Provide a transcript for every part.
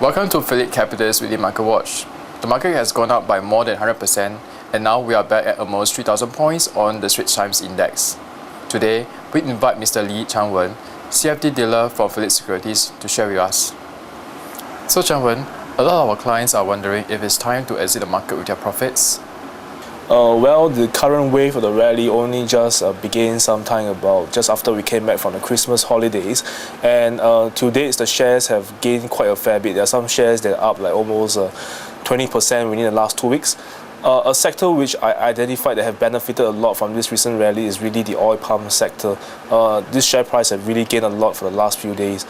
Welcome to PhillipCapital's Weekly Market Watch. The market has gone up by more than 100%, and now we are back at almost 3,000 points on the Straits Times Index. Today, we invite Mr. Lee Chang-wen, CFD dealer from Phillip Securities, to share with us. So Chang-wen, a lot of our clients are wondering if it's time to exit the market with their profits. Well, the current wave of the rally only just began sometime about just after we came back from the Christmas holidays, and to date the shares have gained quite a fair bit. There are some shares that are up like almost 20% within the last 2 weeks. A sector which I identified that have benefited a lot from this recent rally is really the oil palm sector. This share price have really gained a lot for the last few days.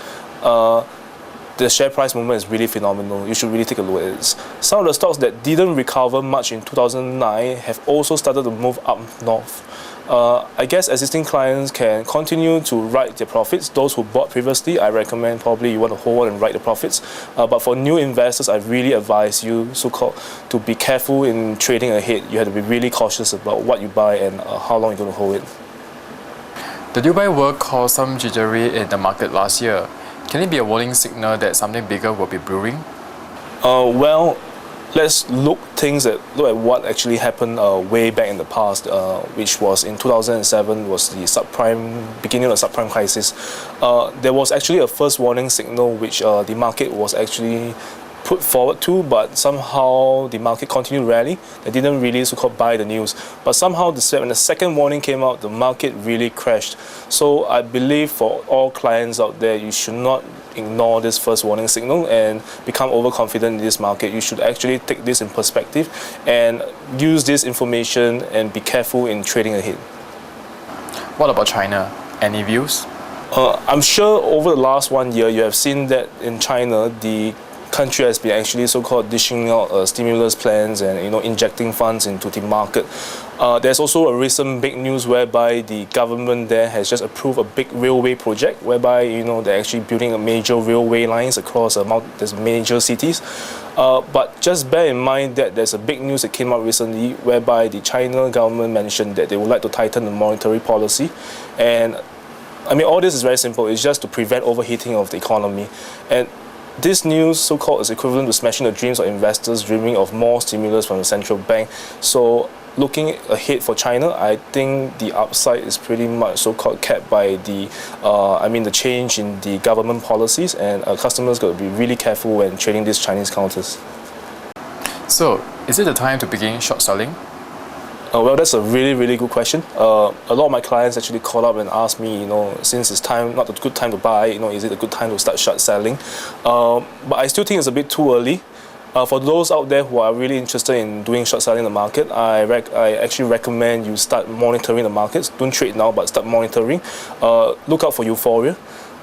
The share price movement is really phenomenal. You should really take a look at it. Some of the stocks that didn't recover much in 2009 have also started to move up north. I guess existing clients can continue to ride their profits. Those who bought previously, I recommend probably you want to hold on and ride the profits. But for new investors, I really advise you so-called to be careful in trading ahead. You have to be really cautious about what you buy and how long you're going to hold it. The Dubai war caused some jittery in the market last year. Can it be a warning signal that something bigger will be brewing? Well, let's look at what actually happened way back in the past, which was in 2007 was the beginning of the subprime crisis. There was actually a first warning signal which the market was actually put forward to, but somehow the market continued to rally. They didn't really so-called buy the news. But somehow when the second warning came out, the market really crashed. So I believe for all clients out there, you should not ignore this first warning signal and become overconfident in this market. You should actually take this in perspective and use this information and be careful in trading ahead. What about China? Any views? I'm sure over the last 1 year, you have seen that in China, the country has been actually so-called dishing out stimulus plans and injecting funds into the market. There's also a recent big news whereby the government there has just approved a big railway project whereby they're actually building a major railway lines across there's major cities. But just bear in mind that there's a big news that came out recently whereby the China government mentioned that they would like to tighten the monetary policy. And I mean, all this is very simple. It's just to prevent overheating of the economy. And this news, so-called, is equivalent to smashing the dreams of investors dreaming of more stimulus from the central bank. So, looking ahead for China, I think the upside is pretty much so-called capped by the change in the government policies, and customers got to be really careful when trading these Chinese counters. So, is it the time to begin short selling? Well, that's a really good question. A lot of my clients actually call up and ask me, since it's not a good time to buy, is it a good time to start short selling? But I still think it's a bit too early. For those out there who are really interested in doing short selling in the market, I actually recommend you start monitoring the markets. Don't trade now, but start monitoring. Look out for euphoria.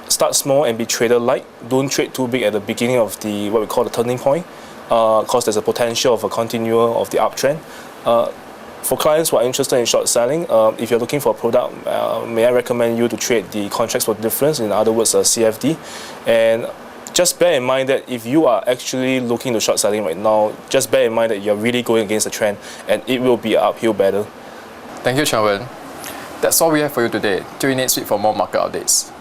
Start small and be trader light. Don't trade too big at the beginning of what we call the turning point, because there's a potential of a continual of the uptrend. For clients who are interested in short selling, if you're looking for a product, may I recommend you to trade the contracts for difference, in other words, CFD. And just bear in mind that if you are actually looking to short selling right now, just bear in mind that you're really going against the trend and it will be an uphill battle. Thank you, Chang-wen. That's all we have for you today. Tune in next week for more market updates.